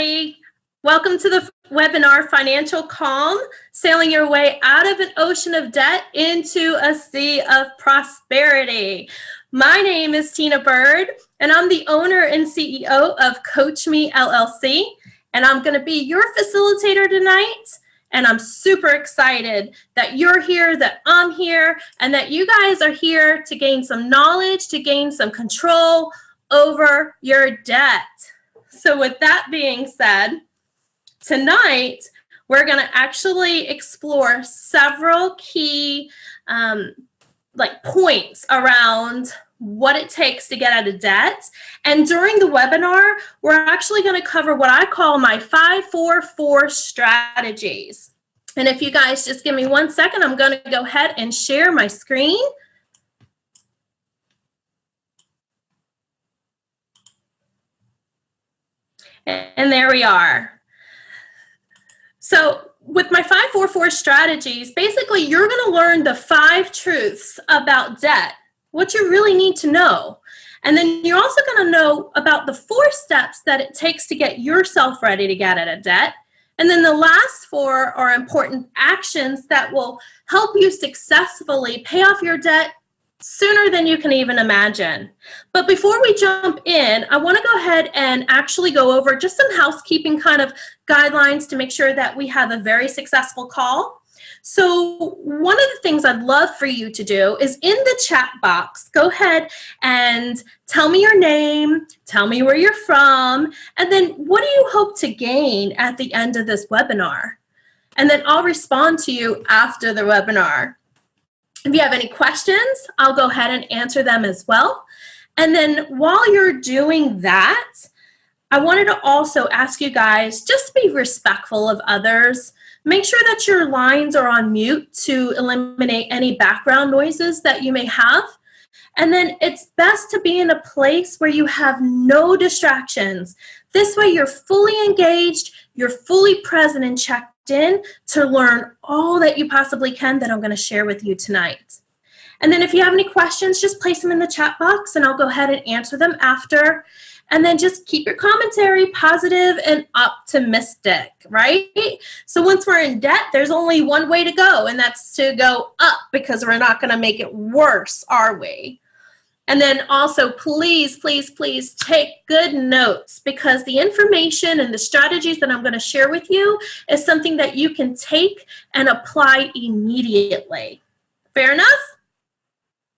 everybody. Welcome to the webinar, Financial Calm, Sailing Your Way Out of an Ocean of Debt into a Sea of Prosperity. My name is Tina Byrd, and I'm the owner and CEO of Coach Me LLC, and I'm going to be your facilitator tonight. And I'm super excited that you're here, that I'm here, and that you guys are here to gain some knowledge, to gain some control over your debt. So with that being said, tonight we're going to actually explore several key points around what it takes to get out of debt. And during the webinar, we're actually going to cover what I call my 5-4-4 strategies. And if you guys just give me 1 second, I'm going to go ahead and share my screen. And there we are. So with my 5-4-4 strategies, basically you're going to learn the 5 truths about debt, what you really need to know. And then you're also going to know about the 4 steps that it takes to get yourself ready to get out of debt. And then the last 4 are important actions that will help you successfully pay off your debt sooner than you can even imagine. But before we jump in, I want to go ahead and actually go over just some housekeeping kind of guidelines to make sure that we have a very successful call. So one of the things I'd love for you to do is in the chat box, go ahead and tell me your name, tell me where you're from, and then what do you hope to gain at the end of this webinar? And then I'll respond to you after the webinar. If you have any questions, I'll go ahead and answer them as well. And then while you're doing that, I wanted to also ask you guys, just be respectful of others. Make sure that your lines are on mute to eliminate any background noises that you may have. And then it's best to be in a place where you have no distractions. This way you're fully engaged, you're fully present and checked in to learn all that you possibly can that I'm going to share with you tonight. And then if you have any questions, just place them in the chat box and I'll go ahead and answer them after. And then just keep your commentary positive and optimistic, right? So once we're in debt, there's only one way to go, and that's to go up, because we're not going to make it worse, are we? And then also, please, please, please take good notes, because the information and the strategies that I'm going to share with you is something that you can take and apply immediately. Fair enough?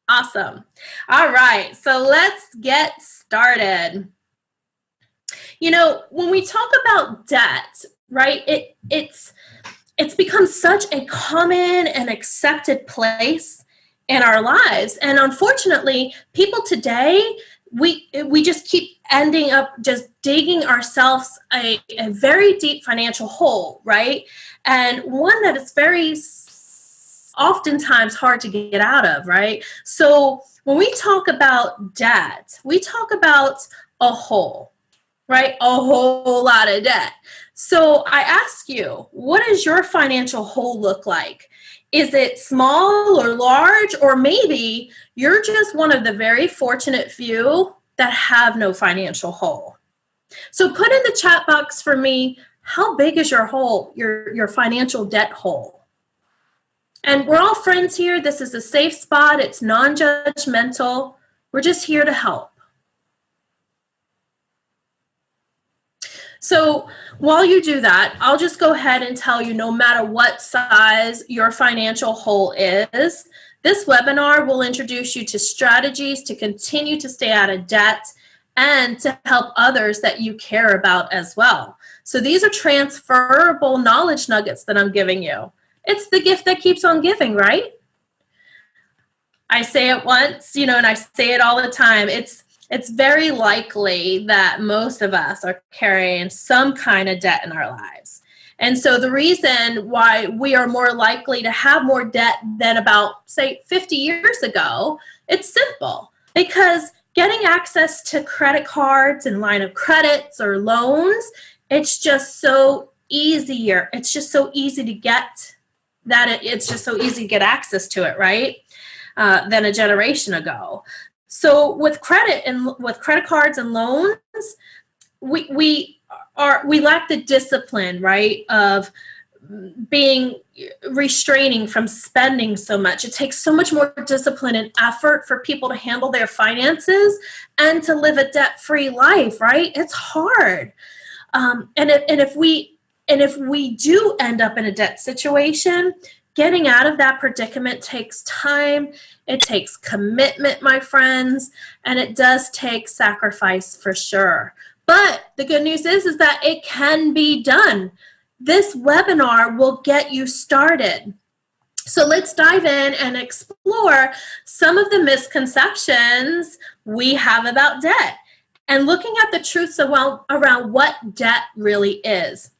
Awesome. All right, so let's get started. You know, when we talk about debt, right, it's become such a common and accepted place in our lives. And unfortunately, people today, we just keep ending up just digging ourselves a very deep financial hole, right? And one that is very oftentimes hard to get out of, right? So when we talk about debt, we talk about a hole, right? A whole lot of debt. So I ask you, what does your financial hole look like? Is it small or large, or maybe you're just one of the very fortunate few that have no financial hole? So put in the chat box for me, how big is your hole, your financial debt hole? And we're all friends here. This is a safe spot. It's non-judgmental. We're just here to help. So while you do that, I'll just go ahead and tell you, no matter what size your financial hole is, this webinar will introduce you to strategies to continue to stay out of debt and to help others that you care about as well. So these are transferable knowledge nuggets that I'm giving you. It's the gift that keeps on giving, right? I say it once, and I say it all the time. It's very likely that most of us are carrying some kind of debt in our lives. And so the reason why we are more likely to have more debt than about, say, 50 years ago, it's simple. Because getting access to credit cards and line of credits or loans, it's just so easier. It's just so easy to get it's just so easy to get access to it, right? Than a generation ago. So with credit cards and loans, we we lack the discipline, right, of being restraining from spending so much. It takes so much more discipline and effort for people to handle their finances and to live a debt-free life, right? It's hard. And if we do end up in a debt situation, getting out of that predicament takes time. It takes commitment, my friends, and it does take sacrifice for sure. But the good news is that it can be done. This webinar will get you started. So let's dive in and explore some of the misconceptions we have about debt and looking at the truths around what debt really is.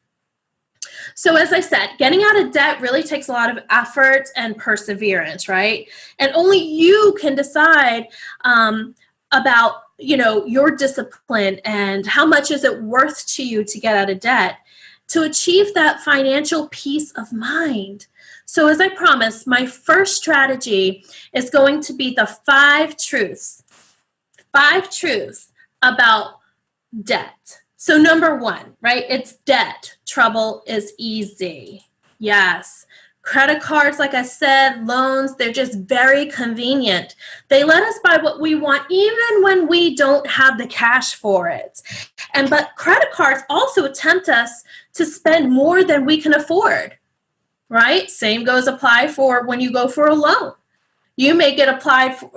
So as I said, getting out of debt really takes a lot of effort and perseverance, right? And only you can decide about, your discipline and how much is it worth to you to get out of debt to achieve that financial peace of mind. So as I promised, my first strategy is going to be the 5 truths about debt. So number 1, right? It's debt. Trouble is easy. Yes. Credit cards, like I said, loans, they're just very convenient. They let us buy what we want even when we don't have the cash for it. But credit cards also tempt us to spend more than we can afford, right? Same apply for when you go for a loan. You may get applied for,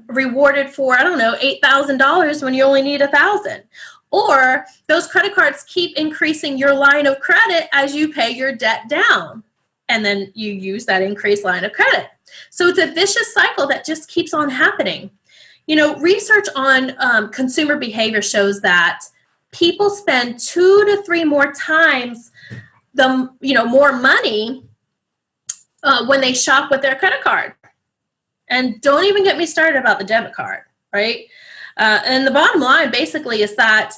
rewarded for, $8,000 when you only need $1,000. Or those credit cards keep increasing your line of credit as you pay your debt down. And then you use that increased line of credit. So it's a vicious cycle that just keeps on happening. Research on consumer behavior shows that people spend 2 to 3 more times more money when they shop with their credit card. And don't even get me started about the debit card, right? And the bottom line basically is that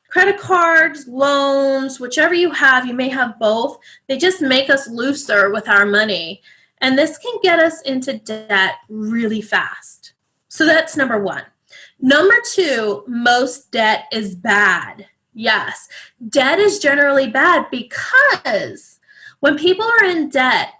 credit cards, loans, whichever you have, you may have both, they just make us looser with our money. And this can get us into debt really fast. So that's number 1. Number 2, most debt is bad. Yes, debt is generally bad because when people are in debt,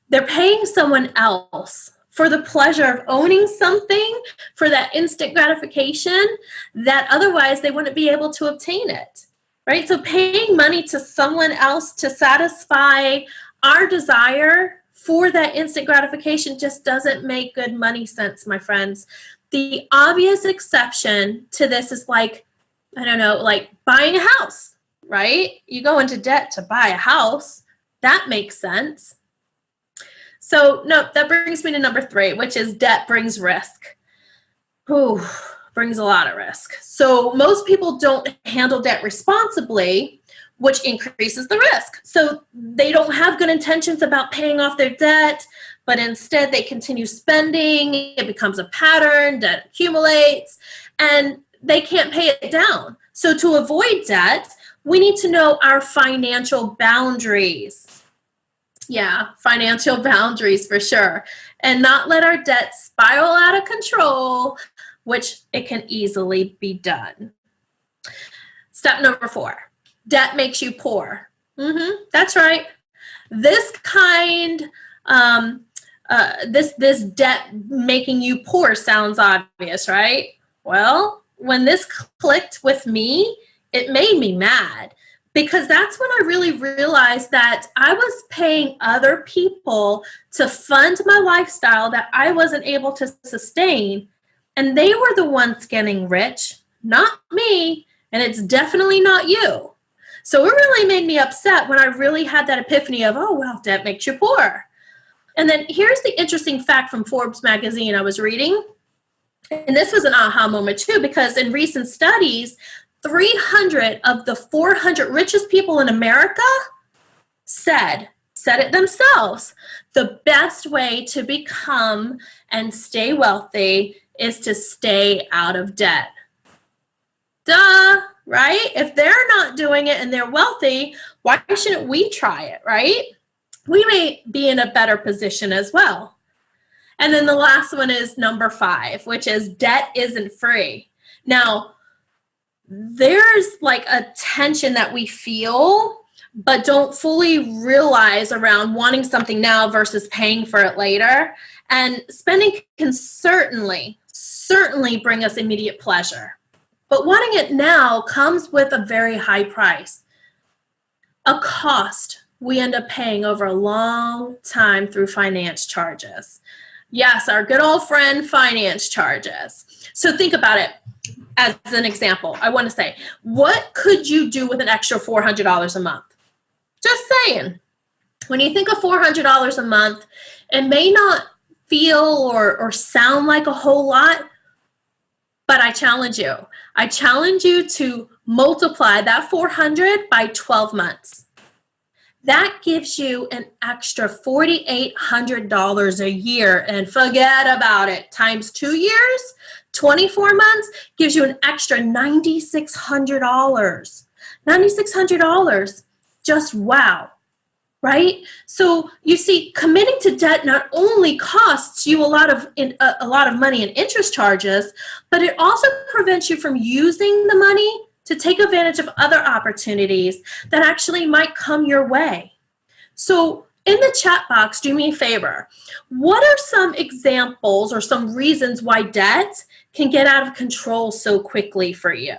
they're paying someone else for the pleasure of owning something, for that instant gratification that otherwise they wouldn't be able to obtain it, right? So paying money to someone else to satisfy our desire for that instant gratification just doesn't make good money sense, my friends. The obvious exception to this is like buying a house, right? You go into debt to buy a house. That makes sense. So no, that brings me to number 3, which is debt brings risk. Ooh, brings a lot of risk. So most people don't handle debt responsibly, which increases the risk. So they don't have good intentions about paying off their debt, but instead they continue spending. It becomes a pattern, debt accumulates, and they can't pay it down. So to avoid debt, we need to know our financial boundaries. Yeah, financial boundaries for sure. And not let our debt spiral out of control, which it can easily be done. Step number 4, debt makes you poor. That's right. This this debt making you poor sounds obvious, right? Well, when this clicked with me, it made me mad. Because that's when I really realized that I was paying other people to fund my lifestyle that I wasn't able to sustain. And they were the ones getting rich, not me. And it's definitely not you. So it really made me upset when I really had that epiphany of, oh, well, debt makes you poor. And then here's the interesting fact from Forbes magazine I was reading. And this was an aha moment too, because in recent studies, 300 of the 400 richest people in America said it themselves. The best way to become and stay wealthy is to stay out of debt. Duh, right? If they're not doing it and they're wealthy, why shouldn't we try it, right? We may be in a better position as well. And then the last one is number 5, which is debt isn't free. Now, there's like a tension that we feel but don't fully realize around wanting something now versus paying for it later. And spending can certainly bring us immediate pleasure. But wanting it now comes with a very high price, a cost we end up paying over a long time through finance charges. Yes, our good old friend finance charges. So think about it as an example. I want to say, what could you do with an extra $400 a month? Just saying. When you think of $400 a month, it may not feel or sound like a whole lot, but I challenge you. I challenge you to multiply that 400 by 12 months. That gives you an extra $4,800 a year, and forget about it. Times 2 years, 24 months, gives you an extra $9,600. $9,600, just wow, right? So you see, committing to debt not only costs you a lot of money in interest charges, but it also prevents you from using the money to take advantage of other opportunities that actually might come your way. So in the chat box, do me a favor. What are some examples or some reasons why debt can get out of control so quickly for you?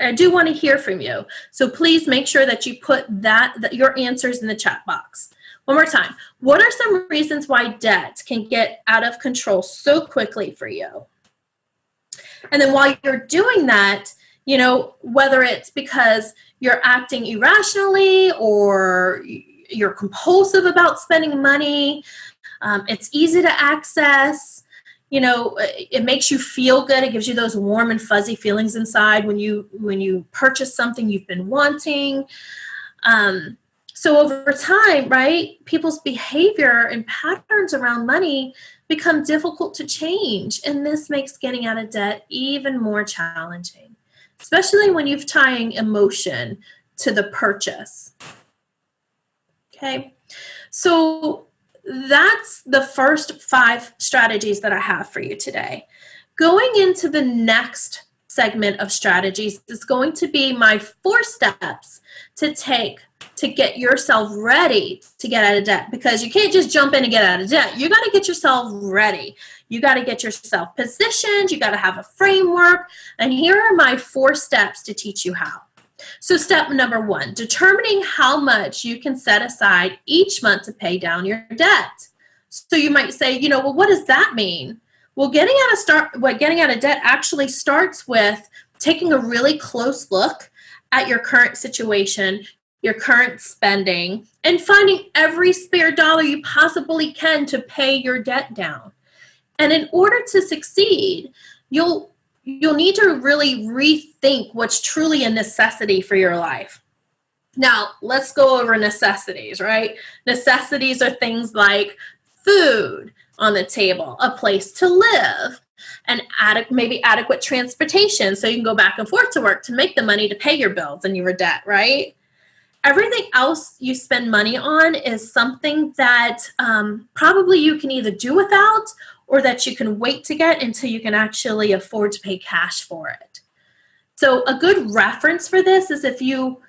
I do want to hear from you. So please make sure that you put your answers in the chat box. One more time. What are some reasons why debt can get out of control so quickly for you? And then while you're doing that, whether it's because you're acting irrationally or you're compulsive about spending money, it's easy to access, it makes you feel good. It gives you those warm and fuzzy feelings inside when you purchase something you've been wanting. So over time, right, people's behavior and patterns around money become difficult to change. And this makes getting out of debt even more challenging, especially when you're tying emotion to the purchase. Okay, so that's the first 5 strategies that I have for you today. Going into the next segment of strategies is going to be my 4 steps to take to get yourself ready to get out of debt, because you can't just jump in and get out of debt. You got to get yourself ready. You got to get yourself positioned. You got to have a framework. And here are my 4 steps to teach you how. So step number 1, determining how much you can set aside each month to pay down your debt. So you might say, well, what does that mean? Well, getting out of debt actually starts with taking a really close look at your current situation, your current spending, and finding every spare dollar you possibly can to pay your debt down. And in order to succeed, you'll need to really rethink what's truly a necessity for your life. Now, let's go over necessities, right? Necessities are things like food on the table, a place to live, and maybe adequate transportation so you can go back and forth to work to make the money to pay your bills and your debt, right? Everything else you spend money on is something that probably you can either do without or that you can wait to get until you can actually afford to pay cash for it. So a good reference for this is if you,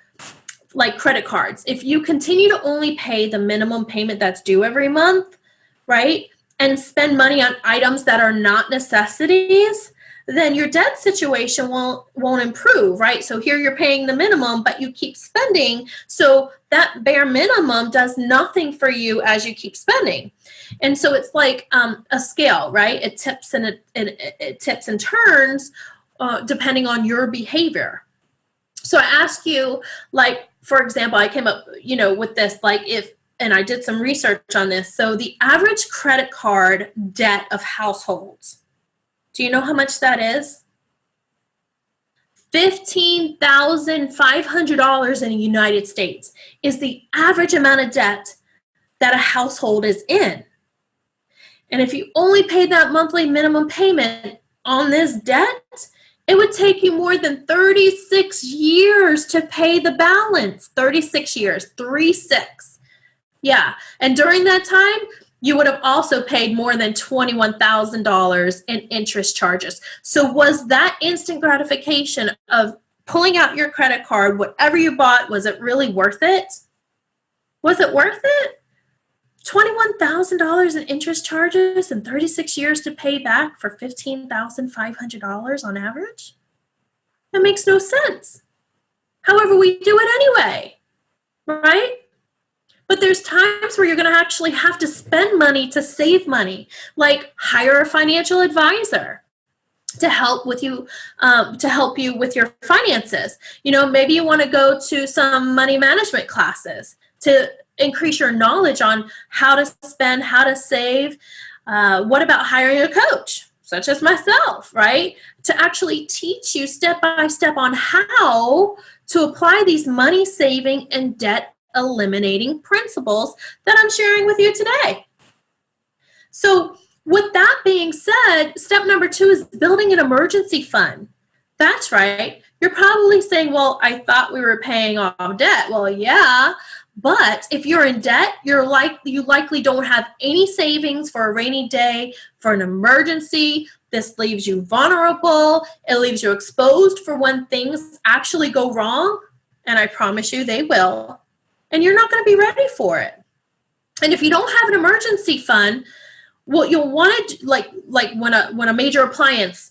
like credit cards, if you continue to only pay the minimum payment that's due every month, right, and spend money on items that are not necessities, then your debt situation won't improve, right? So here you're paying the minimum, but you keep spending. So that bare minimum does nothing for you as you keep spending. And so it's like a scale, right? It tips and it tips and turns depending on your behavior. So I ask you, like, for example, I came up, with this, like and I did some research on this. So the average credit card debt of households, do you know how much that is? $15,500 in the United States is the average amount of debt that a household is in. And if you only paid that monthly minimum payment on this debt, it would take you more than 36 years to pay the balance. 36 years, 36. Yeah, and during that time, you would have also paid more than $21,000 in interest charges. So was that instant gratification of pulling out your credit card, whatever you bought, was it really worth it? Was it worth it? $21,000 in interest charges and 36 years to pay back for $15,500 on average? That makes no sense. However, we do it anyway, right? But there's times where you're going to actually have to spend money to save money, like hire a financial advisor to help with you, with your finances. You know, maybe you want to go to some money management classes to increase your knowledge on how to spend, how to save. What about hiring a coach, such as myself, right? To actually teach you step by step on how to apply these money saving and debt eliminating principles that I'm sharing with you today. So with that being said, step number 2 is building an emergency fund. That's right. You're probably saying, well, I thought we were paying off debt. Well, yeah, but if you're in debt, you likely don't have any savings for a rainy day, for an emergency. This leaves you vulnerable. It leaves you exposed for when things actually go wrong. And I promise you they will. And you're not going to be ready for it. And if you don't have an emergency fund, what you'll want to, like when a major appliance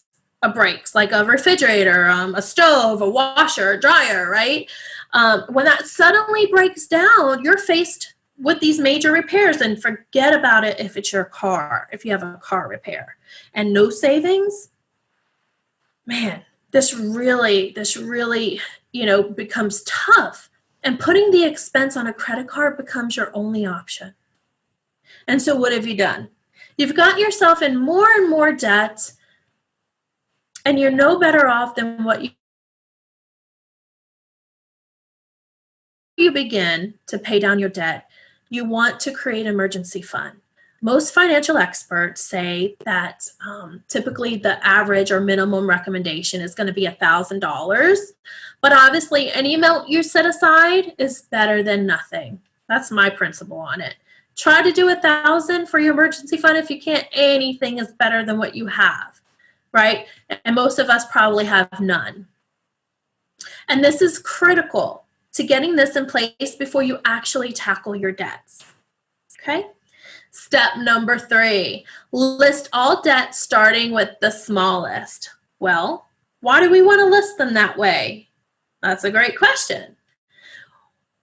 breaks, like a refrigerator, a stove, a washer, a dryer, right? When that suddenly breaks down, you're faced with these major repairs, and forget about it if it's your car, if you have a car repair. And no savings, man, this really, becomes tough. And putting the expense on a credit card becomes your only option. And so what have you done? You've got yourself in more and more debt, and you're no better off than what you begin to pay down your debt. You want to create an emergency fund. Most financial experts say that typically the average or minimum recommendation is going to be $1,000, but obviously any amount you set aside is better than nothing. That's my principle on it. Try to do $1,000 for your emergency fund. If you can't, anything is better than what you have, right? And most of us probably have none. And this is critical to getting this in place before you actually tackle your debts, okay? Step number 3, list all debts starting with the smallest. Well, why do we want to list them that way? That's a great question.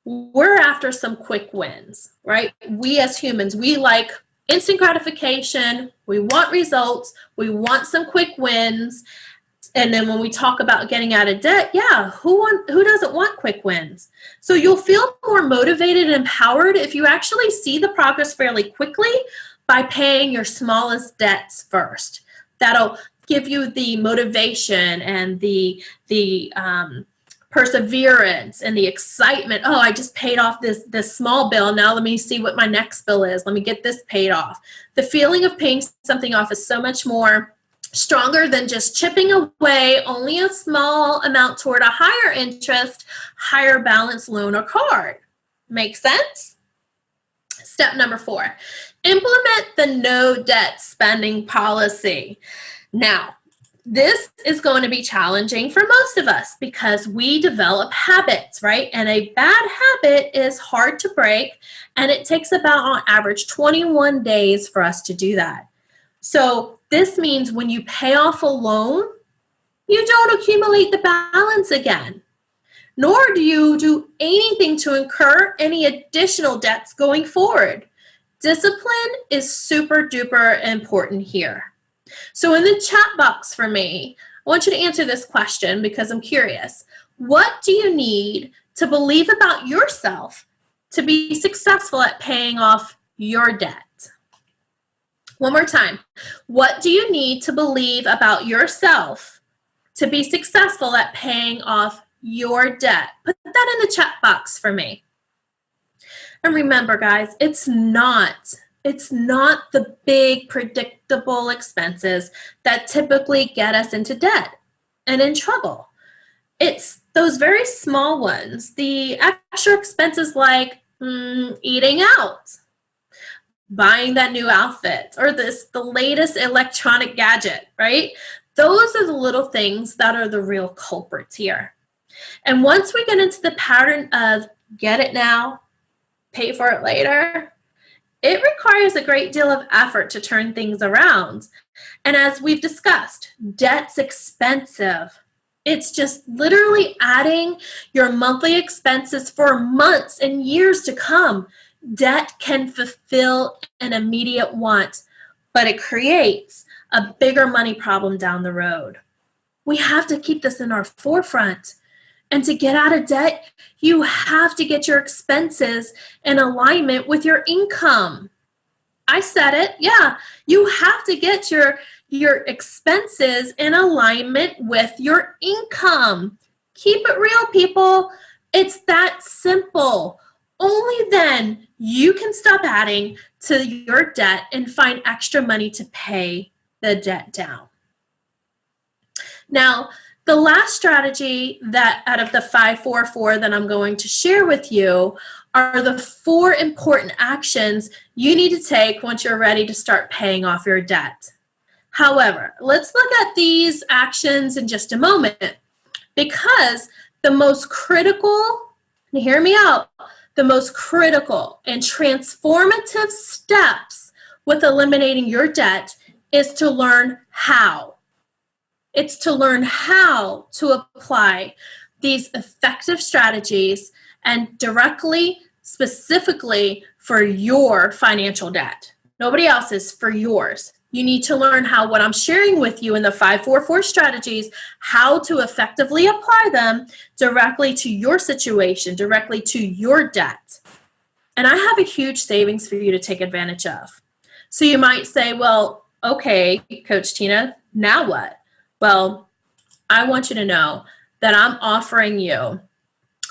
We're after some quick wins, right? We as humans, we like instant gratification. We want results. We want some quick wins. And then when we talk about getting out of debt, yeah, who doesn't want quick wins? So you'll feel more motivated and empowered if you actually see the progress fairly quickly by paying your smallest debts first. That'll give you the motivation and the perseverance and the excitement. Oh, I just paid off this small bill. Now let me see what my next bill is. Let me get this paid off. The feeling of paying something off is so much more stronger than just chipping away only a small amount toward a higher interest, higher balance loan or card. Make sense? Step number 4, implement the no debt spending policy. Now, this is going to be challenging for most of us because we develop habits, right? And a bad habit is hard to break, and it takes about on average 21 days for us to do that. So this means when you pay off a loan, you don't accumulate the balance again, nor do you do anything to incur any additional debts going forward. Discipline is super duper important here. So in the chat box for me, I want you to answer this question because I'm curious. What do you need to believe about yourself to be successful at paying off your debt? One more time. What do you need to believe about yourself to be successful at paying off your debt? Put that in the chat box for me. And remember, guys, it's not the big predictable expenses that typically get us into debt and in trouble. It's those very small ones, the extra expenses like eating out, buying that new outfit, or the latest electronic gadget, right? Those are the little things that are the real culprits here. And once we get into the pattern of get it now, pay for it later, it requires a great deal of effort to turn things around. And as we've discussed, debt's expensive. It's just literally adding your monthly expenses for months and years to come. Debt can fulfill an immediate want, but it creates a bigger money problem down the road. We have to keep this in our forefront. And to get out of debt, you have to get your expenses in alignment with your income. I said it, yeah. You have to get your expenses in alignment with your income. Keep it real, people. It's that simple. Only then you can stop adding to your debt and find extra money to pay the debt down. Now, the last strategy that out of the 5-4-4 that I'm going to share with you are the 4 important actions you need to take once you're ready to start paying off your debt. However, let's look at these actions in just a moment, because the most critical, and hear me out, the most critical and transformative steps with eliminating your debt is to learn how. It's to learn how to apply these effective strategies and directly, specifically for your financial debt. Nobody else's, for yours. You need to learn how what I'm sharing with you in the 5-4-4 strategies, how to effectively apply them directly to your situation, directly to your debt. And I have a huge savings for you to take advantage of. So you might say, well, okay, Coach Tina, now what? Well, I want you to know that I'm offering you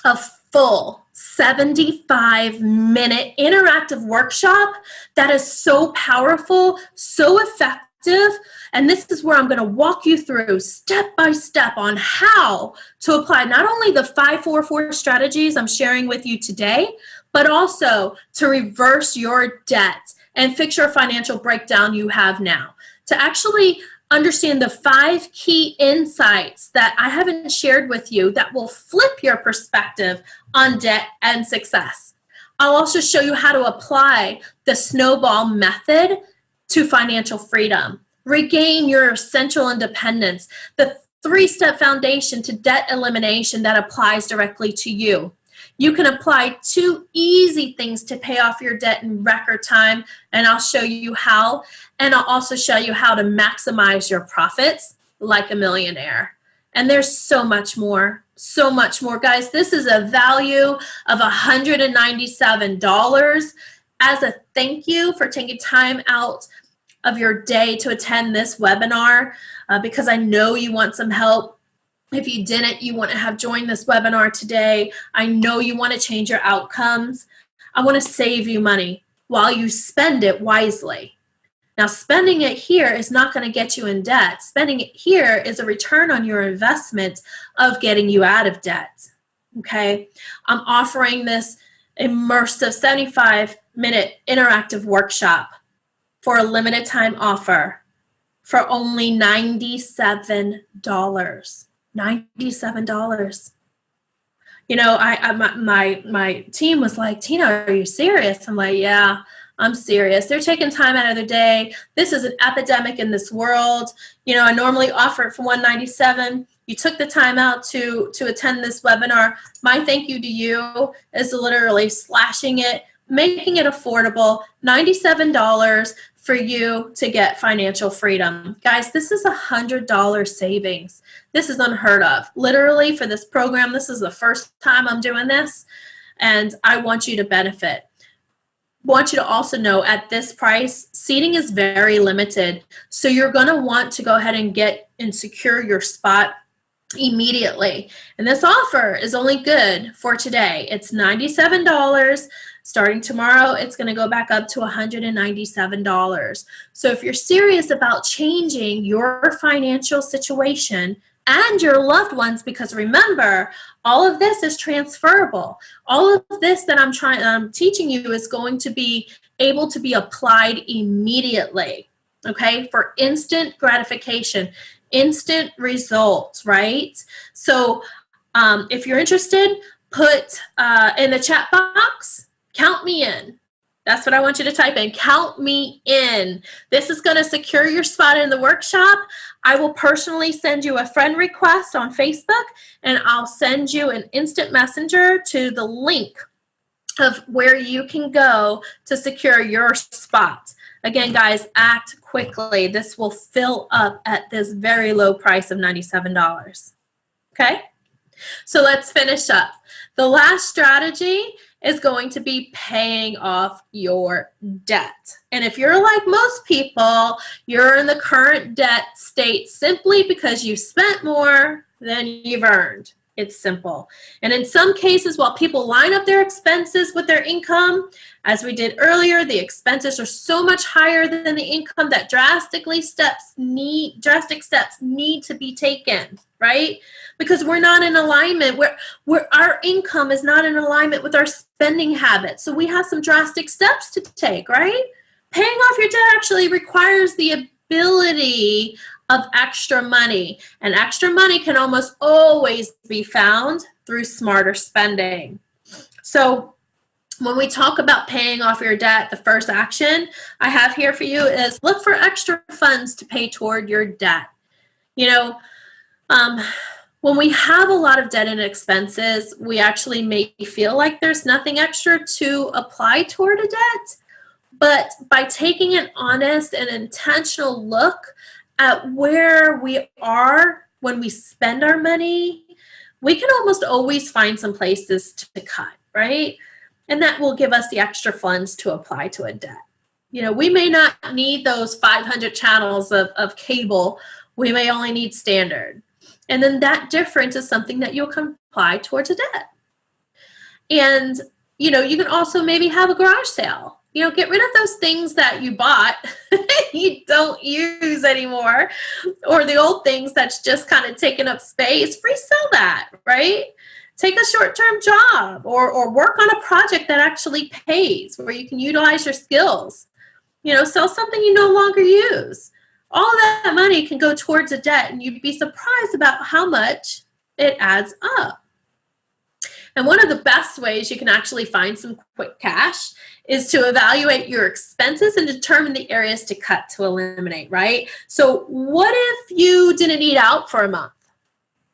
a full 75-minute interactive workshop that is so powerful, so effective, and this is where I'm going to walk you through step by step on how to apply not only the 5-4-4 strategies I'm sharing with you today, but also to reverse your debt and fix your financial breakdown you have now. To actually understand the 5 key insights that I haven't shared with you that will flip your perspective on debt and success. I'll also show you how to apply the snowball method to financial freedom, regain your essential independence, the 3-step foundation to debt elimination that applies directly to you. You can apply 2 easy things to pay off your debt in record time, and I'll show you how. And I'll also show you how to maximize your profits like a millionaire. And there's so much more, guys. This is a value of $197 as a thank you for taking time out of your day to attend this webinar because I know you want some help. If you didn't, you want to have joined this webinar today. I know you want to change your outcomes. I want to save you money while you spend it wisely. Now, spending it here is not going to get you in debt. Spending it here is a return on your investment of getting you out of debt. Okay? I'm offering this immersive 75-minute interactive workshop for a limited time offer for only $97. $97. You know, my team was like, Tina, are you serious? I'm like, yeah, I'm serious. They're taking time out of their day. This is an epidemic in this world. You know, I normally offer it for $197. You took the time out to attend this webinar. My thank you to you is literally slashing it, making it affordable, $97 for you to get financial freedom. Guys, this is $100 savings. This is unheard of. Literally, for this program, this is the first time I'm doing this, and I want you to benefit. Want you to also know at this price, seating is very limited, so you're going to want to go ahead and get and secure your spot immediately. And this offer is only good for today. It's $97. Starting tomorrow, it's going to go back up to $197. So if you're serious about changing your financial situation and your loved ones, because remember, all of this is transferable. All of this that I'm teaching you is going to be able to be applied immediately, okay, for instant gratification, instant results, right? So If you're interested, put in the chat box, count me in. That's what I want you to type in. Count me in. This is going to secure your spot in the workshop. I will personally send you a friend request on Facebook, and I'll send you an instant messenger to the link of where you can go to secure your spot. Again, guys, act quickly. This will fill up at this very low price of $97. Okay? So let's finish up. The last strategy is going to be paying off your debt. And if you're like most people, you're in the current debt state simply because you spent more than you've earned. It's simple. And in some cases, while people line up their expenses with their income, as we did earlier, the expenses are so much higher than the income that drastic steps need to be taken, right? Because we're not in alignment. Our income is not in alignment with our spending habits. So we have some drastic steps to take, right? Paying off your debt actually requires the ability of extra money. And extra money can almost always be found through smarter spending. So when we talk about paying off your debt, the first action I have here for you is look for extra funds to pay toward your debt. You know, when we have a lot of debt and expenses, we actually may feel like there's nothing extra to apply toward a debt. But by taking an honest and intentional look at where we are when we spend our money, we can almost always find some places to cut, right? And that will give us the extra funds to apply to a debt. You know, we may not need those 500 channels of cable. We may only need standard. And then that difference is something that you'll apply towards a debt. And, you know, you can also maybe have a garage sale. You know, get rid of those things that you bought you don't use anymore, or the old things that's just kind of taking up space. Free sell that, right? Take a short-term job or work on a project that actually pays where you can utilize your skills. You know, sell something you no longer use. All of that money can go towards a debt, and you'd be surprised about how much it adds up. And one of the best ways you can actually find some quick cash is to evaluate your expenses and determine the areas to cut to eliminate, right? So what if you didn't eat out for a month?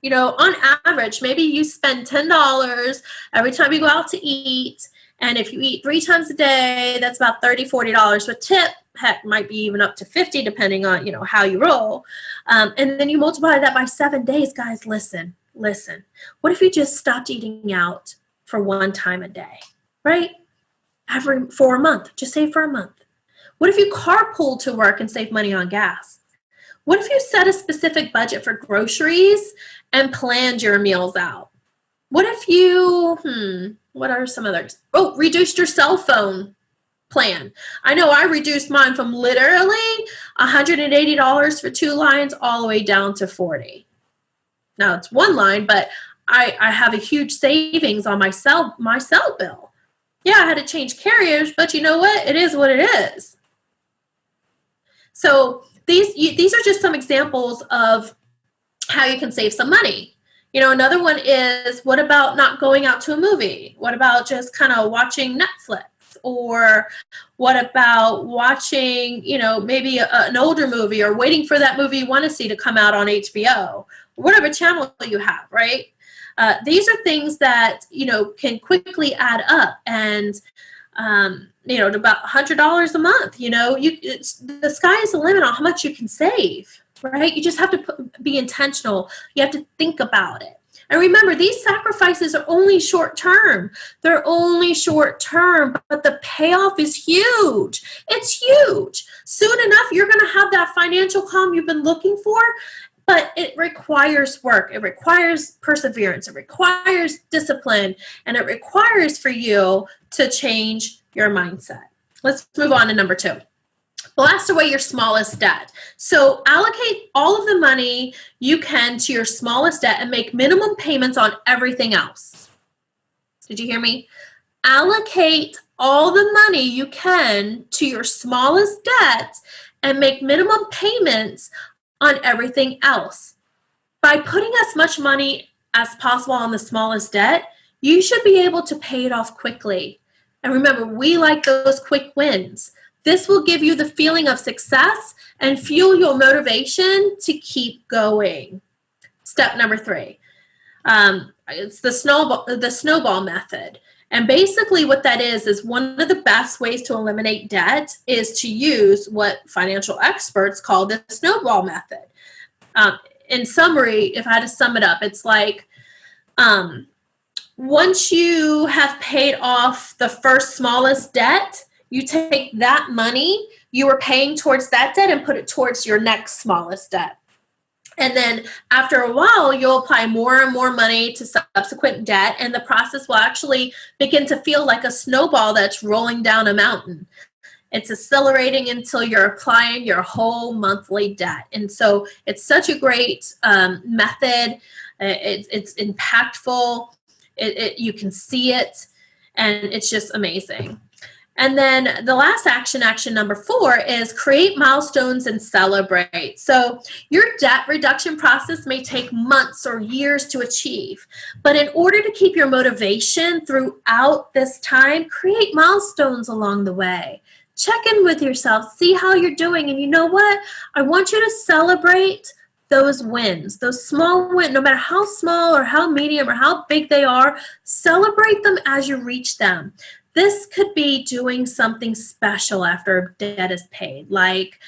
You know, on average, maybe you spend $10 every time you go out to eat. And if you eat 3 times a day, that's about $30, $40 with tip. Heck, might be even up to $50 depending on, you know, how you roll. And then you multiply that by 7 days. Guys, listen. What if you just stopped eating out for 1 time a day, right? For a month, just save for a month. What if you carpool to work and save money on gas? What if you set a specific budget for groceries and planned your meals out? What if you, what are some others? Oh, reduced your cell phone plan. I know I reduced mine from literally $180 for 2 lines all the way down to $40. Now it's 1 line, but I have a huge savings on my cell bill. Yeah, I had to change carriers, but you know what? It is what it is. So these are just some examples of how you can save some money. You know, another one is, what about not going out to a movie? What about just kind of watching Netflix? Or what about watching, you know, maybe an older movie, or waiting for that movie you want to see to come out on HBO, or whatever channel you have, right? These are things that, you know, can quickly add up, and, you know, to about $100 a month. You know, the sky is the limit on how much you can save, right? You just have to be intentional. You have to think about it. And remember, these sacrifices are only short term. They're only short term, but the payoff is huge. It's huge. Soon enough, you're going to have that financial calm you've been looking for, but it requires work. It requires perseverance. It requires discipline, and it requires for you to change your mindset. Let's move on to number 2. Blast away your smallest debt. So allocate all of the money you can to your smallest debt and make minimum payments on everything else. Did you hear me? Allocate all the money you can to your smallest debt and make minimum payments on everything else. By putting as much money as possible on the smallest debt, you should be able to pay it off quickly. And remember, we like those quick wins. This will give you the feeling of success and fuel your motivation to keep going. Step number 3. It's the snowball method. And basically what that is one of the best ways to eliminate debt is to use what financial experts call the snowball method. In summary, if I had to sum it up, it's like once you have paid off the first smallest debt, you take that money you were paying towards that debt and put it towards your next smallest debt. And then after a while, you'll apply more and more money to subsequent debt, and the process will actually begin to feel like a snowball that's rolling down a mountain. It's accelerating until you're applying your whole monthly debt. And so it's such a great method. It's impactful. You can see it, and it's just amazing. And then the last action number 4, is create milestones and celebrate. So your debt reduction process may take months or years to achieve, but in order to keep your motivation throughout this time, create milestones along the way. Check in with yourself, see how you're doing, and you know what? I want you to celebrate those wins, those small wins, no matter how small or how medium or how big they are, celebrate them as you reach them. This could be doing something special after debt is paid, like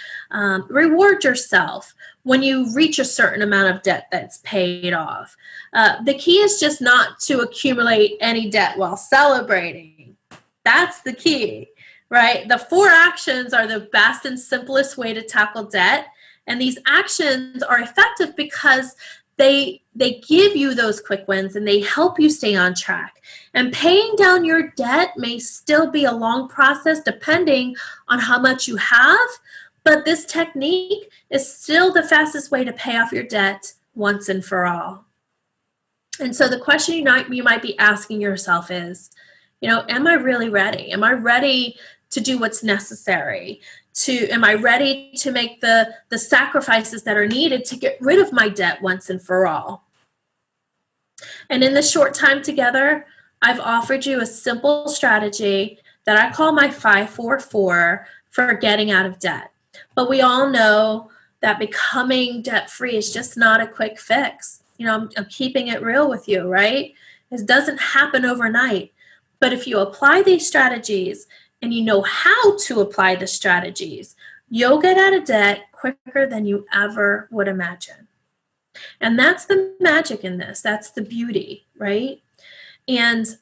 reward yourself when you reach a certain amount of debt that's paid off. The key is just not to accumulate any debt while celebrating. That's the key, right? The 4 actions are the best and simplest way to tackle debt, and these actions are effective because they give you those quick wins and they help you stay on track. And paying down your debt may still be a long process depending on how much you have, but this technique is still the fastest way to pay off your debt once and for all. And so the question you might be asking yourself is, am I really ready? Am I ready to do what's necessary? Am I ready to make the sacrifices that are needed to get rid of my debt once and for all? And in this short time together, I've offered you a simple strategy that I call my 5-4-4 for getting out of debt. But we all know that becoming debt-free is just not a quick fix. I'm keeping it real with you, right? It doesn't happen overnight. But if you apply these strategies and you know how to apply the strategies, you'll get out of debt quicker than you ever would imagine. And that's the magic in this. That's the beauty, right? And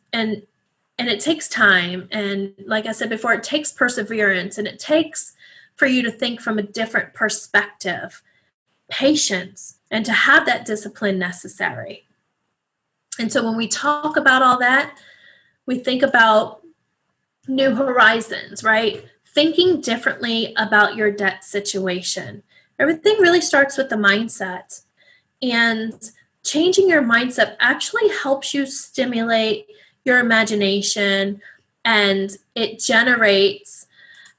it takes time. And like I said before, it takes perseverance, and it takes for you to think from a different perspective, patience, and to have that discipline necessary. And so when we talk about all that, we think about new horizons, right? Thinking differently about your debt situation. Everything really starts with the mindset. And changing your mindset actually helps you stimulate your imagination, and it generates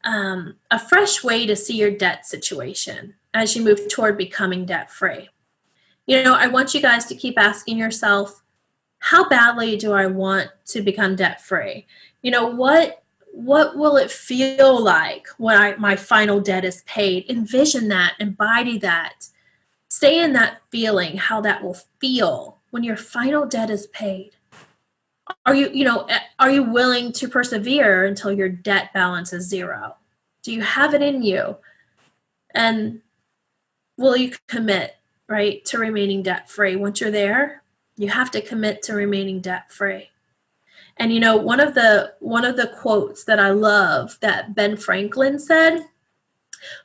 a fresh way to see your debt situation as you move toward becoming debt-free. I want you guys to keep asking yourself, how badly do I want to become debt-free? What will it feel like when my final debt is paid? Envision that, embody that. Stay in that feeling, how that will feel when your final debt is paid. Are you willing to persevere until your debt balance is 0? Do you have it in you? And will you commit, right, to remaining debt-free? Once you're there, you have to commit to remaining debt-free. And one of the quotes that I love that Ben Franklin said,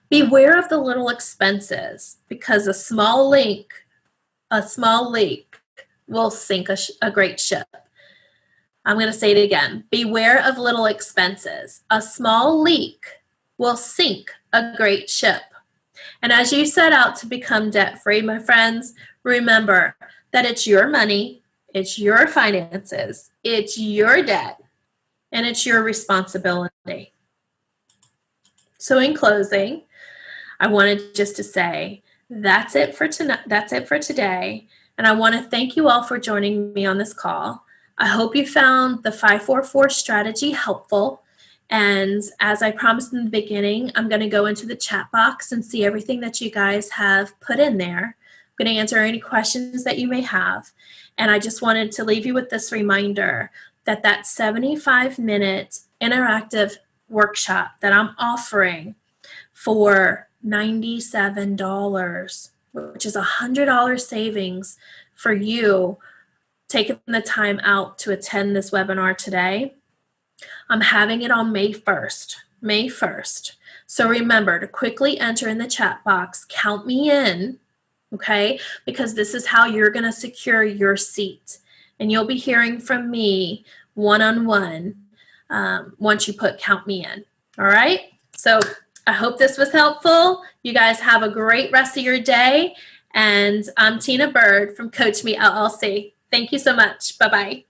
beware of the little expenses, because a small leak will sink a great ship. I'm going to say it again. Beware of little expenses. A small leak will sink a great ship. And as you set out to become debt-free, my friends, remember that it's your money, it's your finances, it's your debt, and it's your responsibility. So in closing, I wanted just to say, that's it for tonight. That's it for today. And I want to thank you all for joining me on this call. I hope you found the 544 strategy helpful. And as I promised in the beginning, I'm going to go into the chat box and see everything that you guys have put in there. I'm going to answer any questions that you may have. And I just wanted to leave you with this reminder that that 75-minute interactive workshop that I'm offering for $97, which is $100 savings for you taking the time out to attend this webinar today. I'm having it on May 1st. May 1st. So remember to quickly enter in the chat box, count me in, okay? Because this is how you're going to secure your seat. And you'll be hearing from me one-on-one once you put count me in. All right? So I hope this was helpful. You guys have a great rest of your day. And I'm Tina Byrd from Coach Me LLC. Thank you so much. Bye-bye.